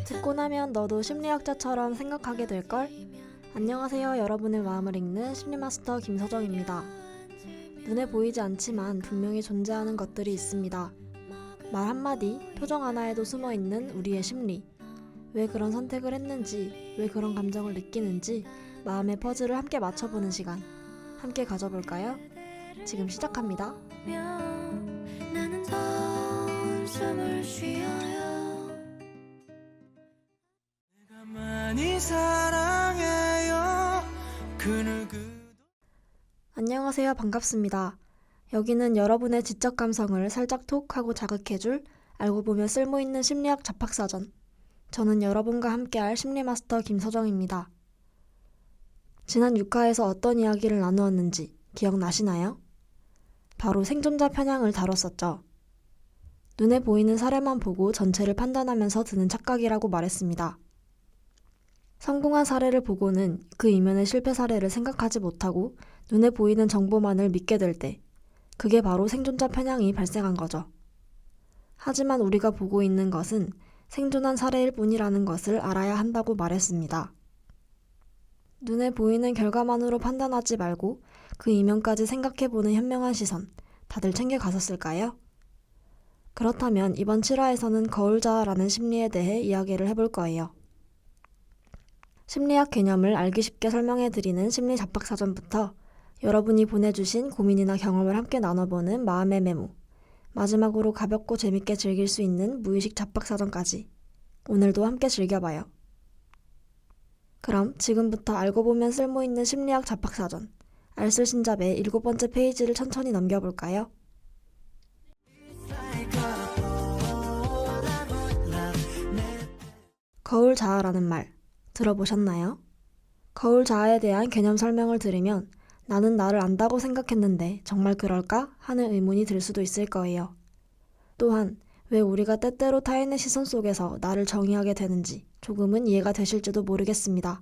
듣고 나면 너도 심리학자처럼 생각하게 될걸? 안녕하세요. 여러분의 마음을 읽는 심리마스터 김서정입니다. 눈에 보이지 않지만 분명히 존재하는 것들이 있습니다. 말 한마디, 표정 하나에도 숨어있는 우리의 심리. 왜 그런 선택을 했는지, 왜 그런 감정을 느끼는지 마음의 퍼즐을 함께 맞춰보는 시간. 함께 가져볼까요? 지금 시작합니다. 나는 더 숨을 쉬어요. 내가 많이 사랑해요. 그 누구도. 안녕하세요. 반갑습니다. 여기는 여러분의 지적 감성을 살짝 톡하고 자극해줄 알고 보면 쓸모있는 심리학 잡학사전. 저는 여러분과 함께할 심리마스터 김서정입니다. 지난 6화에서 어떤 이야기를 나누었는지 기억나시나요? 바로 생존자 편향을 다뤘었죠. 눈에 보이는 사례만 보고 전체를 판단하면서 드는 착각이라고 말했습니다. 성공한 사례를 보고는 그 이면의 실패 사례를 생각하지 못하고 눈에 보이는 정보만을 믿게 될 때, 그게 바로 생존자 편향이 발생한 거죠. 하지만 우리가 보고 있는 것은 생존한 사례일 뿐이라는 것을 알아야 한다고 말했습니다. 눈에 보이는 결과만으로 판단하지 말고 그 이면까지 생각해보는 현명한 시선, 다들 챙겨가셨을까요? 그렇다면 이번 7화에서는 거울자아라는 심리에 대해 이야기를 해볼 거예요. 심리학 개념을 알기 쉽게 설명해드리는 심리 잡학사전부터 여러분이 보내주신 고민이나 경험을 함께 나눠보는 마음의 메모, 마지막으로 가볍고 재밌게 즐길 수 있는 무의식 잡학사전까지 오늘도 함께 즐겨봐요. 그럼 지금부터 알고 보면 쓸모있는 심리학 잡학사전 알쓸신잡의 7번째 페이지를 천천히 넘겨볼까요? 거울자아라는 말 들어보셨나요? 거울자아에 대한 개념 설명을 들으면 나는 나를 안다고 생각했는데 정말 그럴까? 하는 의문이 들 수도 있을 거예요. 또한 왜 우리가 때때로 타인의 시선 속에서 나를 정의하게 되는지 조금은 이해가 되실지도 모르겠습니다.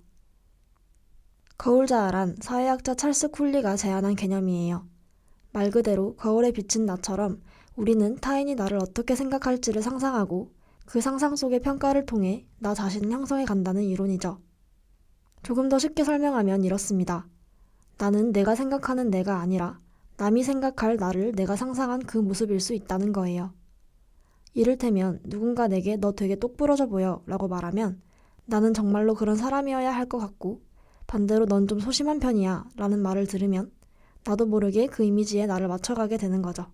거울자아란 사회학자 찰스 쿨리가 제안한 개념이에요. 말 그대로 거울에 비친 나처럼 우리는 타인이 나를 어떻게 생각할지를 상상하고 그 상상 속의 평가를 통해 나 자신을 형성해 간다는 이론이죠. 조금 더 쉽게 설명하면 이렇습니다. 나는 내가 생각하는 내가 아니라 남이 생각할 나를 내가 상상한 그 모습일 수 있다는 거예요. 이를테면 누군가 내게 너 되게 똑부러져 보여 라고 말하면 나는 정말로 그런 사람이어야 할 것 같고 반대로 넌 좀 소심한 편이야 라는 말을 들으면 나도 모르게 그 이미지에 나를 맞춰가게 되는 거죠.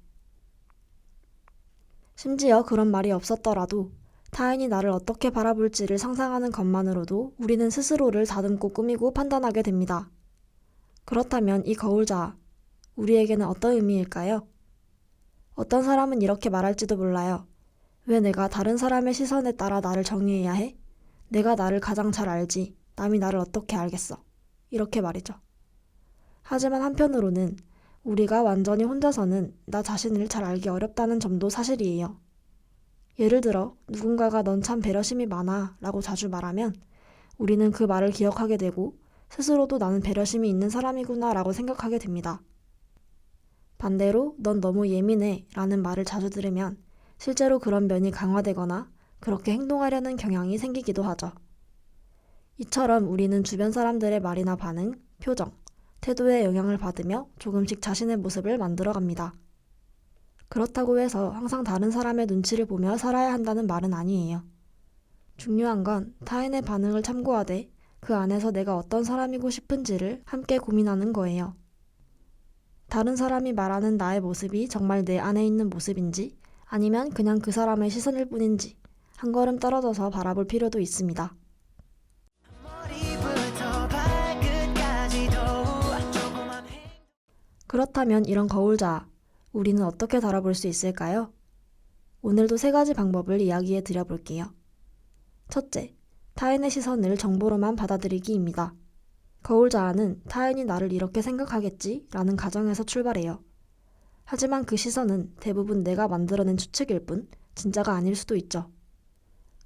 심지어 그런 말이 없었더라도 타인이 나를 어떻게 바라볼지를 상상하는 것만으로도 우리는 스스로를 다듬고 꾸미고 판단하게 됩니다. 그렇다면 이 거울자아, 우리에게는 어떤 의미일까요? 어떤 사람은 이렇게 말할지도 몰라요. 왜 내가 다른 사람의 시선에 따라 나를 정의해야 해? 내가 나를 가장 잘 알지. 남이 나를 어떻게 알겠어? 이렇게 말이죠. 하지만 한편으로는 우리가 완전히 혼자서는 나 자신을 잘 알기 어렵다는 점도 사실이에요. 예를 들어 누군가가 넌 참 배려심이 많아 라고 자주 말하면 우리는 그 말을 기억하게 되고 스스로도 나는 배려심이 있는 사람이구나 라고 생각하게 됩니다. 반대로 넌 너무 예민해 라는 말을 자주 들으면 실제로 그런 면이 강화되거나 그렇게 행동하려는 경향이 생기기도 하죠. 이처럼 우리는 주변 사람들의 말이나 반응, 표정, 태도에 영향을 받으며 조금씩 자신의 모습을 만들어갑니다. 그렇다고 해서 항상 다른 사람의 눈치를 보며 살아야 한다는 말은 아니에요. 중요한 건 타인의 반응을 참고하되 그 안에서 내가 어떤 사람이고 싶은지를 함께 고민하는 거예요. 다른 사람이 말하는 나의 모습이 정말 내 안에 있는 모습인지 아니면 그냥 그 사람의 시선일 뿐인지 한 걸음 떨어져서 바라볼 필요도 있습니다. 그렇다면 이런 거울자아, 우리는 어떻게 다뤄볼 수 있을까요? 오늘도 3가지 방법을 이야기해 드려볼게요. 첫째, 타인의 시선을 정보로만 받아들이기입니다. 거울자아는 타인이 나를 이렇게 생각하겠지 라는 가정에서 출발해요. 하지만 그 시선은 대부분 내가 만들어낸 추측일 뿐 진짜가 아닐 수도 있죠.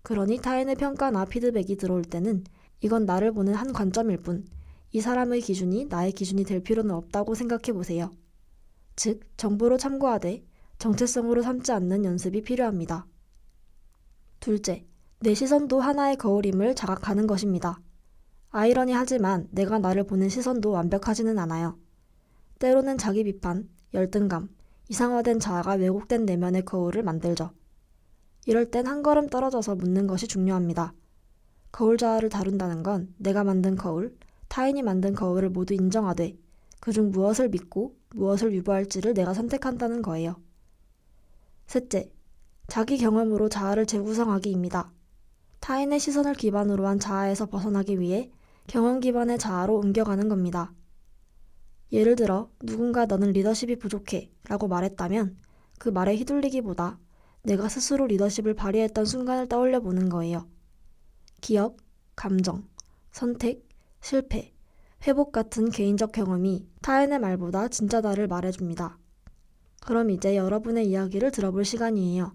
그러니 타인의 평가나 피드백이 들어올 때는 이건 나를 보는 한 관점일 뿐 이 사람의 기준이 나의 기준이 될 필요는 없다고 생각해 보세요. 즉, 정보로 참고하되 정체성으로 삼지 않는 연습이 필요합니다. 둘째, 내 시선도 하나의 거울임을 자각하는 것입니다. 아이러니하지만 내가 나를 보는 시선도 완벽하지는 않아요. 때로는 자기 비판, 열등감, 이상화된 자아가 왜곡된 내면의 거울을 만들죠. 이럴 땐 한 걸음 떨어져서 묻는 것이 중요합니다. 거울 자아를 다룬다는 건 내가 만든 거울, 타인이 만든 거울을 모두 인정하되 그중 무엇을 믿고 무엇을 유보할지를 내가 선택한다는 거예요. 셋째, 자기 경험으로 자아를 재구성하기입니다. 타인의 시선을 기반으로 한 자아에서 벗어나기 위해 경험 기반의 자아로 옮겨가는 겁니다. 예를 들어 누군가 너는 리더십이 부족해 라고 말했다면 그 말에 휘둘리기보다 내가 스스로 리더십을 발휘했던 순간을 떠올려 보는 거예요. 기억, 감정, 선택, 실패, 회복 같은 개인적 경험이 타인의 말보다 진짜 나를 말해줍니다. 그럼 이제 여러분의 이야기를 들어볼 시간이에요.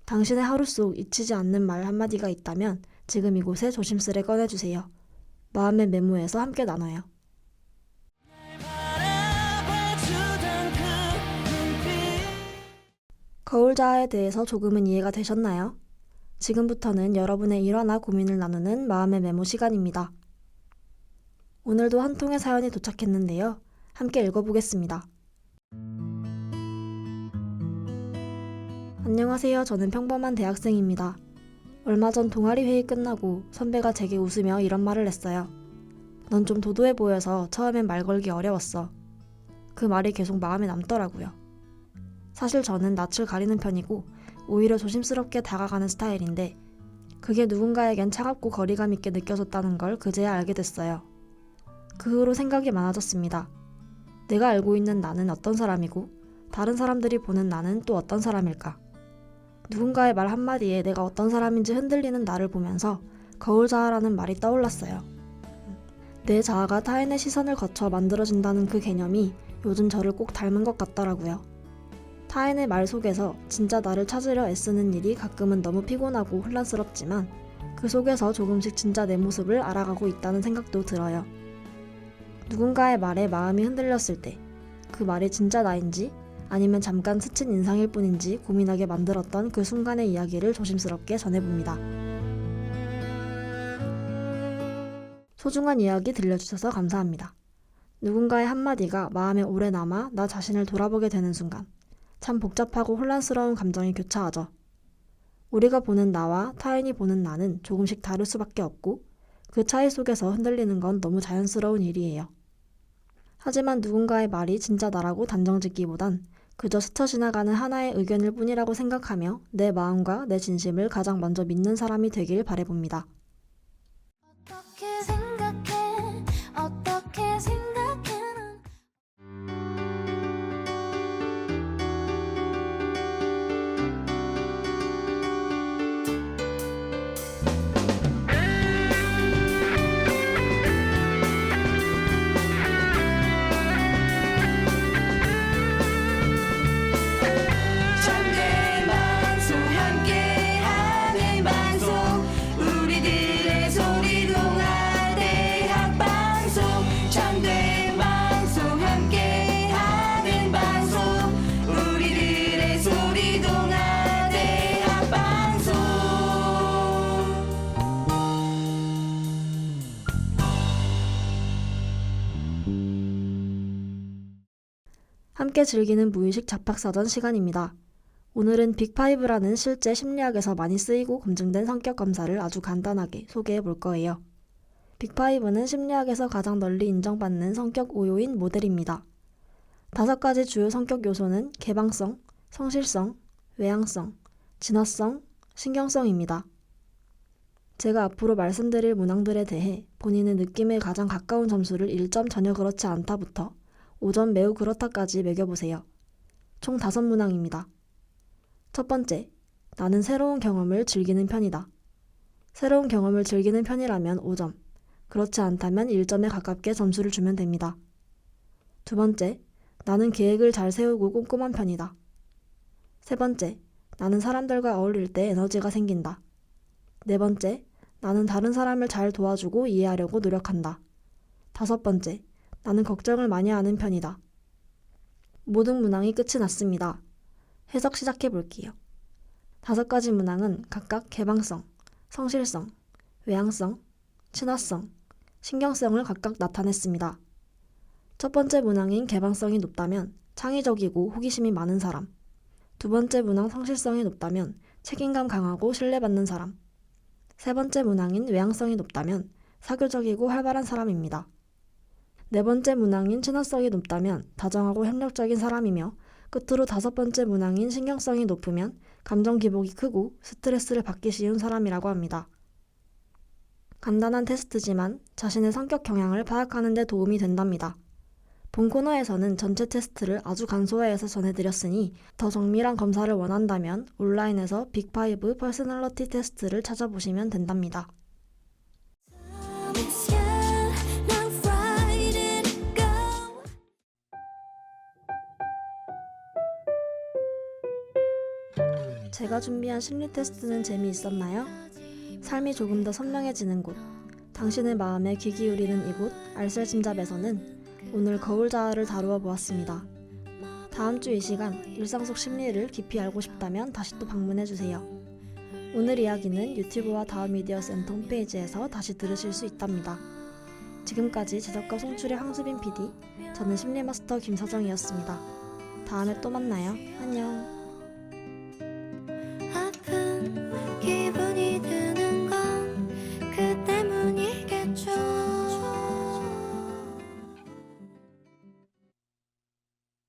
당신의 하루 속 잊히지 않는 말 한마디가 있다면 지금 이곳에 조심스레 꺼내주세요. 마음의 메모에서 함께 나눠요. 거울 자아에 대해서 조금은 이해가 되셨나요? 지금부터는 여러분의 일화나 고민을 나누는 마음의 메모 시간입니다. 오늘도 한 통의 사연이 도착했는데요. 함께 읽어보겠습니다. 안녕하세요. 저는 평범한 대학생입니다. 얼마 전 동아리 회의 끝나고 선배가 제게 웃으며 이런 말을 했어요. 넌 좀 도도해 보여서 처음엔 말 걸기 어려웠어. 그 말이 계속 마음에 남더라고요. 사실 저는 낯을 가리는 편이고 오히려 조심스럽게 다가가는 스타일인데 그게 누군가에겐 차갑고 거리감 있게 느껴졌다는 걸 그제야 알게 됐어요. 그 후로 생각이 많아졌습니다. 내가 알고 있는 나는 어떤 사람이고 다른 사람들이 보는 나는 또 어떤 사람일까? 누군가의 말 한마디에 내가 어떤 사람인지 흔들리는 나를 보면서 거울 자아라는 말이 떠올랐어요. 내 자아가 타인의 시선을 거쳐 만들어진다는 그 개념이 요즘 저를 꼭 닮은 것 같더라고요. 타인의 말 속에서 진짜 나를 찾으려 애쓰는 일이 가끔은 너무 피곤하고 혼란스럽지만 그 속에서 조금씩 진짜 내 모습을 알아가고 있다는 생각도 들어요. 누군가의 말에 마음이 흔들렸을 때 그 말이 진짜 나인지 아니면 잠깐 스친 인상일 뿐인지 고민하게 만들었던 그 순간의 이야기를 조심스럽게 전해봅니다. 소중한 이야기 들려주셔서 감사합니다. 누군가의 한마디가 마음에 오래 남아 나 자신을 돌아보게 되는 순간 참 복잡하고 혼란스러운 감정이 교차하죠. 우리가 보는 나와 타인이 보는 나는 조금씩 다를 수밖에 없고 그 차이 속에서 흔들리는 건 너무 자연스러운 일이에요. 하지만 누군가의 말이 진짜 나라고 단정짓기보단 그저 스쳐 지나가는 하나의 의견일 뿐이라고 생각하며 내 마음과 내 진심을 가장 먼저 믿는 사람이 되길 바라봅니다. 어떻게 생각해? 어떻게 생각해? 함께 즐기는 무의식 잡학사전 시간입니다. 오늘은 빅5라는 실제 심리학에서 많이 쓰이고 검증된 성격 검사를 아주 간단하게 소개해 볼 거예요. 빅5는 심리학에서 가장 널리 인정받는 성격 5요인 모델입니다. 5가지 주요 성격 요소는 개방성, 성실성, 외향성, 진화성, 신경성입니다. 제가 앞으로 말씀드릴 문항들에 대해 본인의 느낌에 가장 가까운 점수를 1점 전혀 그렇지 않다부터 5점 매우 그렇다까지 매겨보세요. 총 5문항입니다. 첫 번째, 나는 새로운 경험을 즐기는 편이다. 새로운 경험을 즐기는 편이라면 5점, 그렇지 않다면 1점에 가깝게 점수를 주면 됩니다. 두 번째, 나는 계획을 잘 세우고 꼼꼼한 편이다. 세 번째, 나는 사람들과 어울릴 때 에너지가 생긴다. 네 번째, 나는 다른 사람을 잘 도와주고 이해하려고 노력한다. 다섯 번째, 나는 걱정을 많이 하는 편이다. 모든 문항이 끝이 났습니다. 해석 시작해 볼게요. 5가지 문항은 각각 개방성, 성실성, 외향성, 친화성, 신경성을 각각 나타냈습니다. 첫 번째 문항인 개방성이 높다면 창의적이고 호기심이 많은 사람, 두 번째 문항 성실성이 높다면 책임감 강하고 신뢰받는 사람, 세 번째 문항인 외향성이 높다면 사교적이고 활발한 사람입니다. 네 번째 문항인 친화성이 높다면 다정하고 협력적인 사람이며 끝으로 다섯 번째 문항인 신경성이 높으면 감정 기복이 크고 스트레스를 받기 쉬운 사람이라고 합니다. 간단한 테스트지만 자신의 성격 경향을 파악하는 데 도움이 된답니다. 본 코너에서는 전체 테스트를 아주 간소화해서 전해드렸으니 더 정밀한 검사를 원한다면 온라인에서 빅5 퍼스널리티 테스트를 찾아보시면 된답니다. It's you, now right and go. 제가 준비한 심리 테스트는 재미있었나요? 삶이 조금 더 선명해지는 곳, 당신의 마음에 귀 기울이는 이곳 알쓸짐잡에서는 오늘 거울자아를 다루어 보았습니다. 다음 주 이 시간 일상 속 심리를 깊이 알고 싶다면 다시 또 방문해주세요. 오늘 이야기는 유튜브와 다음미디어 센터 홈페이지에서 다시 들으실 수 있답니다. 지금까지 제작과 송출의 황수빈 PD, 저는 심리마스터 김서정이었습니다. 다음에 또 만나요. 안녕.